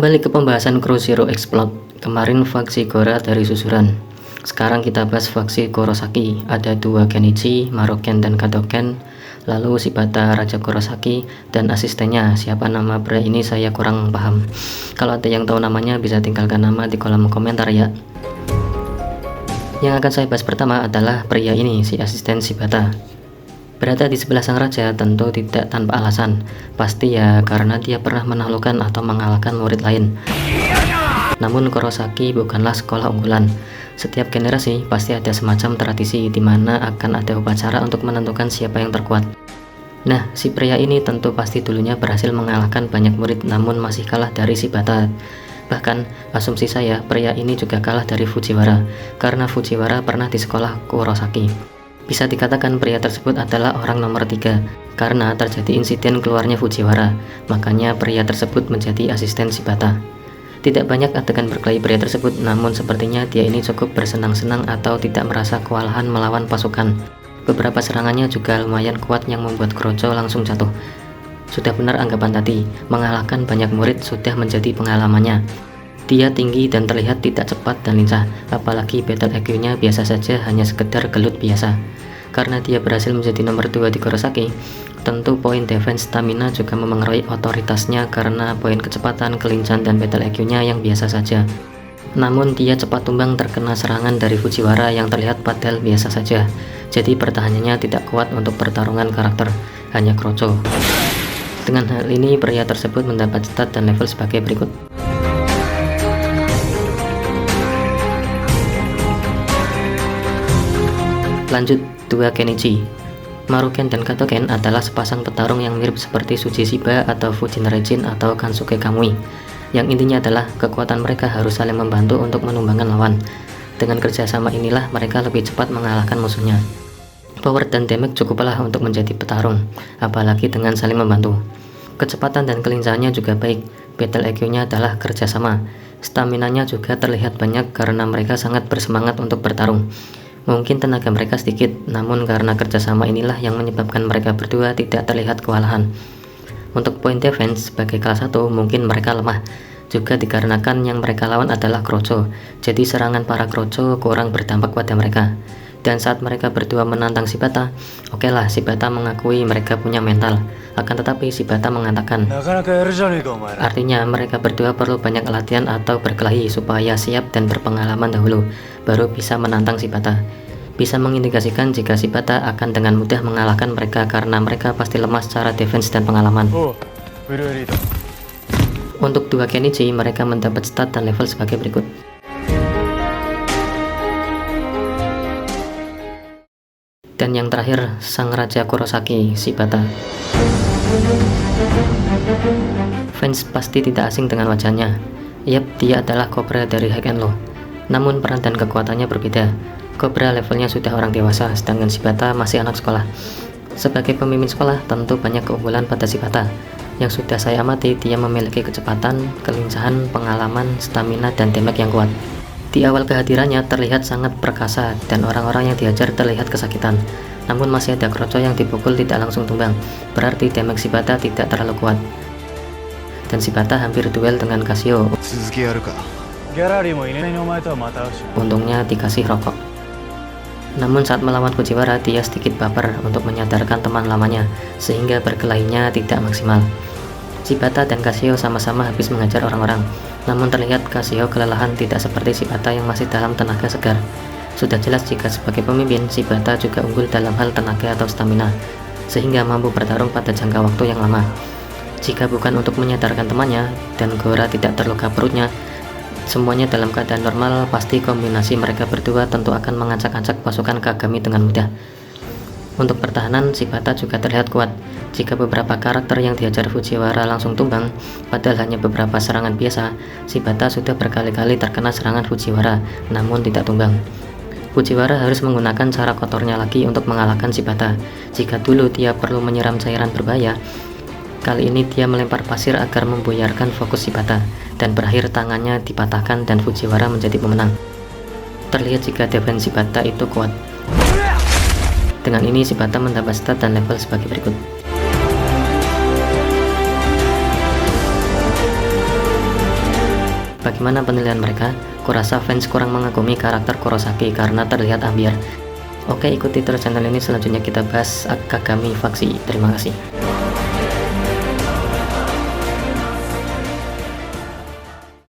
Kembali ke pembahasan Crow Zero Explode. Kemarin faksi Gora dari susuran. Sekarang kita bahas faksi Kurosaki. Ada dua Genichi, Maroken dan Kadoken. Lalu Shibata Raja Kurosaki dan asistennya. Siapa nama pria ini saya kurang paham. Kalau ada yang tahu namanya bisa tinggalkan nama di kolom komentar ya. Yang akan saya bahas pertama adalah pria ini, si asisten Shibata. Berada di sebelah sang raja tentu tidak tanpa alasan. Pasti ya karena dia pernah menaklukkan atau mengalahkan murid lain. Namun Kurosaki bukanlah sekolah unggulan. Setiap generasi pasti ada semacam tradisi di mana akan ada upacara untuk menentukan siapa yang terkuat. Nah, si pria ini tentu pasti dulunya berhasil mengalahkan banyak murid namun masih kalah dari Shibata. Bahkan, asumsi saya pria ini juga kalah dari Fujiwara karena Fujiwara pernah di sekolah Kurosaki. Bisa dikatakan pria tersebut adalah orang nomor 3 karena terjadi insiden keluarnya Fujiwara, makanya pria tersebut menjadi asisten Shibata. Tidak banyak adegan berkelahi pria tersebut, namun sepertinya dia ini cukup bersenang-senang atau tidak merasa kewalahan melawan pasukan. Beberapa serangannya juga lumayan kuat yang membuat Kroco langsung jatuh. Sudah benar anggapan tadi, mengalahkan banyak murid sudah menjadi pengalamannya. Dia tinggi dan terlihat tidak cepat dan lincah, apalagi battle IQ-nya biasa saja, hanya sekedar gelut biasa. Karena dia berhasil menjadi nomor 2 di Kurosaki, tentu poin defense stamina juga memengaruhi otoritasnya karena poin kecepatan, kelincahan, dan battle IQ-nya yang biasa saja. Namun dia cepat tumbang terkena serangan dari Fujiwara yang terlihat padahal biasa saja. Jadi pertahanannya tidak kuat untuk pertarungan karakter, hanya Kroco. Dengan hal ini pria tersebut mendapat stat dan level sebagai berikut. Lanjut, dua Genichi. Maruken dan Kadoken adalah sepasang petarung yang mirip seperti Suji Shiba atau Fujin Rejin atau Kansuke Kamui. Yang intinya adalah kekuatan mereka harus saling membantu untuk menumbangkan lawan. Dengan kerjasama inilah mereka lebih cepat mengalahkan musuhnya. Power dan damage cukuplah untuk menjadi petarung, apalagi dengan saling membantu. Kecepatan dan kelincahannya juga baik. Battle IQ-nya adalah kerjasama. Staminanya juga terlihat banyak karena mereka sangat bersemangat untuk bertarung. Mungkin tenaga mereka sedikit, namun karena kerjasama inilah yang menyebabkan mereka berdua tidak terlihat kewalahan. Untuk poin defense sebagai kelas 1 mungkin mereka lemah, juga dikarenakan yang mereka lawan adalah Kroco, jadi serangan para Kroco kurang berdampak pada mereka. Dan saat mereka berdua menantang Shibata, okelah Shibata mengakui mereka punya mental, akan tetapi Shibata mengatakan, artinya mereka berdua perlu banyak latihan atau berkelahi supaya siap dan berpengalaman dahulu, baru bisa menantang Shibata. Bisa mengindikasikan jika Shibata akan dengan mudah mengalahkan mereka karena mereka pasti lemah secara defense dan pengalaman. Untuk dua Genichi, mereka mendapat stat dan level sebagai berikut. Dan yang terakhir, sang Raja Kurosaki, Shibata. Fans pasti tidak asing dengan wajahnya. Yap, dia adalah Cobra dari High and Low. Namun peran dan kekuatannya berbeda. Cobra levelnya sudah orang dewasa, sedangkan Shibata masih anak sekolah. Sebagai pemimpin sekolah, tentu banyak keunggulan pada Shibata. Yang sudah saya amati, dia memiliki kecepatan, kelincahan, pengalaman, stamina, dan damage yang kuat. Di awal kehadirannya terlihat sangat perkasa dan orang-orang yang dihajar terlihat kesakitan. Namun masih ada Kroco yang dipukul tidak langsung tumbang, berarti damage Shibata tidak terlalu kuat. Dan Shibata hampir duel dengan Casio. Untungnya dikasih rokok. Namun saat melawan Fujiwara, dia sedikit baper untuk menyadarkan teman lamanya, sehingga berkelahinya tidak maksimal. Shibata dan Casio sama-sama habis mengajar orang-orang. Namun terlihat Casio kelelahan tidak seperti Shibata yang masih dalam tenaga segar. Sudah jelas jika sebagai pemimpin, Shibata juga unggul dalam hal tenaga atau stamina, sehingga mampu bertarung pada jangka waktu yang lama. Jika bukan untuk menyadarkan temannya, dan Gora tidak terluka perutnya, semuanya dalam keadaan normal, pasti kombinasi mereka berdua tentu akan mengacak-acak pasukan Kagami dengan mudah. Untuk pertahanan, Shibata juga terlihat kuat. Jika beberapa karakter yang diajar Fujiwara langsung tumbang, padahal hanya beberapa serangan biasa, Shibata sudah berkali-kali terkena serangan Fujiwara, namun tidak tumbang. Fujiwara harus menggunakan cara kotornya lagi untuk mengalahkan Shibata. Jika dulu dia perlu menyiram cairan berbahaya, kali ini dia melempar pasir agar membuyarkan fokus Shibata, dan berakhir tangannya dipatahkan dan Fujiwara menjadi pemenang. Terlihat jika defense Shibata itu kuat. Dengan ini Shibata mendapat stat dan level sebagai berikut. Bagaimana penilaian mereka? Kurasa fans kurang mengagumi karakter Kurosaki karena terlihat ambiar. Oke, ikuti terus channel ini, selanjutnya kita bahas Akagami Faksi. Terima kasih.